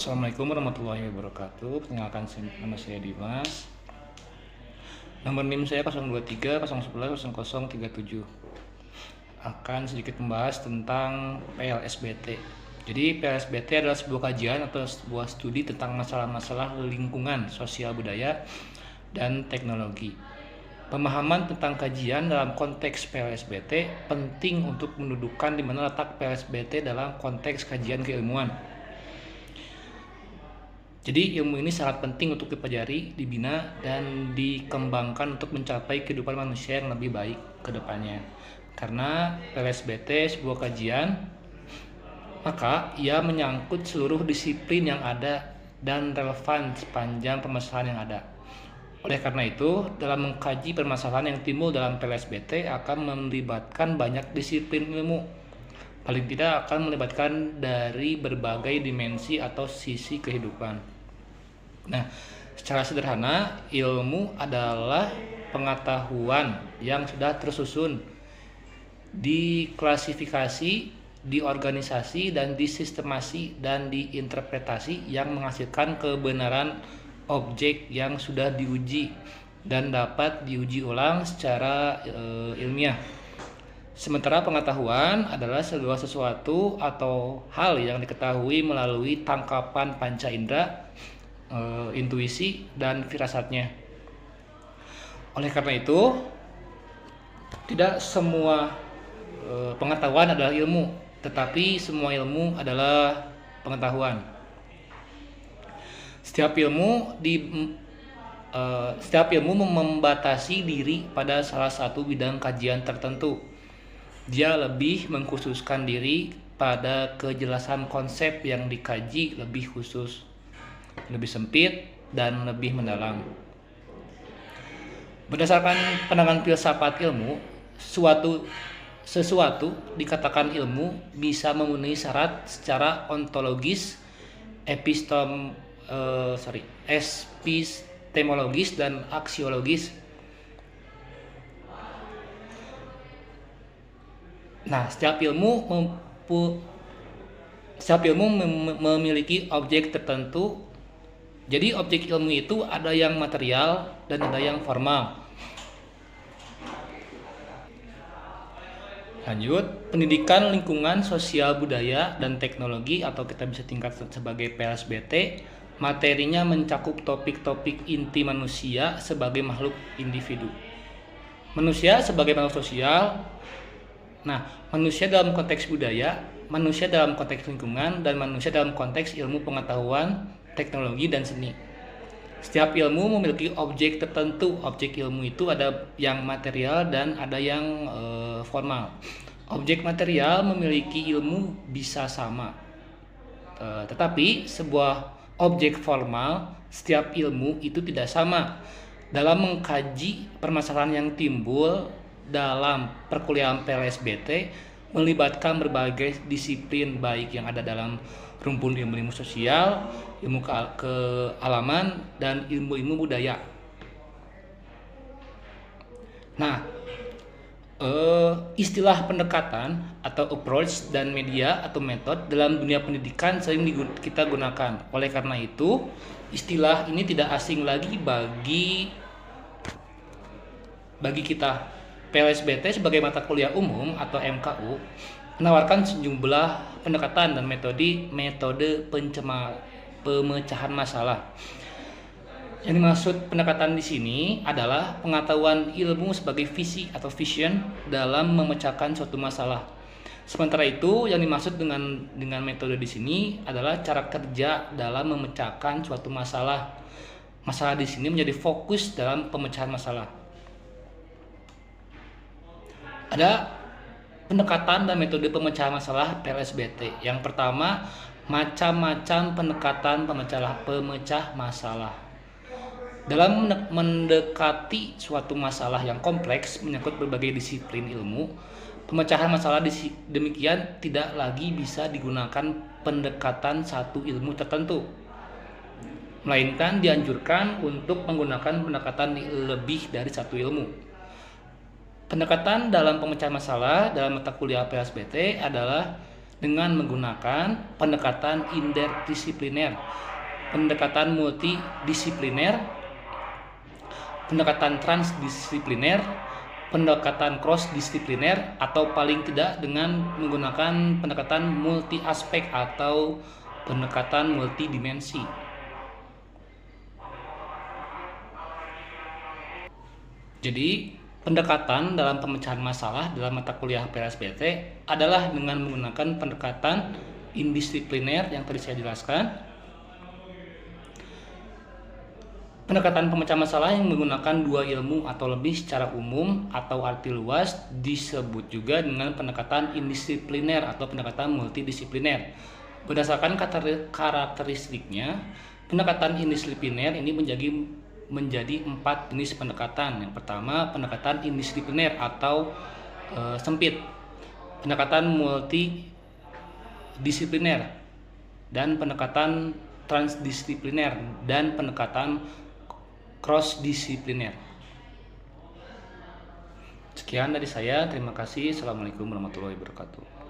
Assalamualaikum warahmatullahi wabarakatuh. Perkenalkan, nama saya Dimas. Nomor NIM saya 023 011 0037. Akan sedikit membahas tentang PLSBT. Jadi PLSBT adalah sebuah kajian atau sebuah studi tentang masalah-masalah lingkungan, sosial, budaya, dan teknologi. Pemahaman tentang kajian dalam konteks PLSBT penting untuk mendudukan di mana letak PLSBT dalam konteks kajian keilmuan. Jadi ilmu ini sangat penting untuk dipelajari, dibina, dan dikembangkan untuk mencapai kehidupan manusia yang lebih baik ke depannya. Karena PLSBT sebuah kajian, maka ia menyangkut seluruh disiplin yang ada dan relevan sepanjang permasalahan yang ada. Oleh karena itu, dalam mengkaji permasalahan yang timbul dalam PLSBT akan melibatkan banyak disiplin ilmu. Paling tidak akan melibatkan dari berbagai dimensi atau sisi kehidupan. Nah, secara sederhana, ilmu adalah pengetahuan yang sudah tersusun, diklasifikasi, diorganisasi, dan disistemasi dan diinterpretasi yang menghasilkan kebenaran objek yang sudah diuji dan dapat diuji ulang secara ilmiah. Sementara pengetahuan adalah segala sesuatu atau hal yang diketahui melalui tangkapan panca indera, intuisi, dan firasatnya. Oleh karena itu, tidak semua pengetahuan adalah ilmu, tetapi semua ilmu adalah pengetahuan. Setiap ilmu membatasi diri pada salah satu bidang kajian tertentu. Dia lebih mengkhususkan diri pada kejelasan konsep yang dikaji lebih khusus, lebih sempit, dan lebih mendalam. Berdasarkan pandangan filsafat ilmu, sesuatu dikatakan ilmu bisa memenuhi syarat secara ontologis, epistemologis, dan aksiologis. Nah, setiap ilmu memiliki objek tertentu. Jadi objek ilmu itu ada yang material dan ada yang formal. Lanjut, pendidikan lingkungan, sosial, budaya, dan teknologi atau kita bisa tingkatkan sebagai PLSBT, materinya mencakup topik-topik inti manusia sebagai makhluk individu. Manusia sebagai makhluk sosial. Nah, manusia dalam konteks budaya, manusia dalam konteks lingkungan, dan manusia dalam konteks ilmu pengetahuan, teknologi, dan seni. Setiap ilmu memiliki objek tertentu. Objek ilmu itu ada yang material dan ada yang formal. Objek material memiliki ilmu bisa sama, tetapi sebuah objek formal, setiap ilmu itu tidak sama. Dalam mengkaji permasalahan yang timbul dalam perkuliahan PLSBT melibatkan berbagai disiplin, baik yang ada dalam rumpun ilmu sosial, ilmu kealaman, dan ilmu-ilmu budaya. Nah, istilah pendekatan atau approach dan media atau metode dalam dunia pendidikan sering kita gunakan. Oleh karena itu, istilah ini tidak asing lagi bagi kita. PLSBT sebagai mata kuliah umum atau MKU menawarkan sejumlah pendekatan dan metode pemecahan masalah. Yang dimaksud pendekatan di sini adalah pengetahuan ilmu sebagai visi atau vision dalam memecahkan suatu masalah. Sementara itu, yang dimaksud dengan metode di sini adalah cara kerja dalam memecahkan suatu masalah. Masalah di sini menjadi fokus dalam pemecahan masalah. Ada pendekatan dan metode pemecahan masalah PLSBT. Yang pertama, macam-macam pendekatan pemecah masalah. Dalam mendekati suatu masalah yang kompleks menyangkut berbagai disiplin ilmu, pemecahan masalah demikian tidak lagi bisa digunakan pendekatan satu ilmu tertentu, melainkan dianjurkan untuk menggunakan pendekatan lebih dari satu ilmu. Pendekatan dalam pemecahan masalah dalam mata kuliah PLSBT adalah dengan menggunakan pendekatan interdisipliner, pendekatan multidisipliner, pendekatan transdisipliner, pendekatan cross-disipliner, atau paling tidak dengan menggunakan pendekatan multi aspek atau pendekatan multidimensi. Jadi, pendekatan dalam pemecahan masalah dalam mata kuliah PLSBT adalah dengan menggunakan pendekatan indisipliner yang tadi saya jelaskan. Pendekatan pemecahan masalah yang menggunakan dua ilmu atau lebih secara umum atau arti luas disebut juga dengan pendekatan indisipliner atau pendekatan multidisipliner. Berdasarkan karakteristiknya, pendekatan indisipliner ini menjadi 4 jenis pendekatan. Yang pertama, pendekatan indisipliner atau sempit, pendekatan multidisipliner, dan pendekatan transdisipliner, dan pendekatan cross-disipliner. Sekian dari saya, terima kasih. Assalamualaikum warahmatullahi wabarakatuh.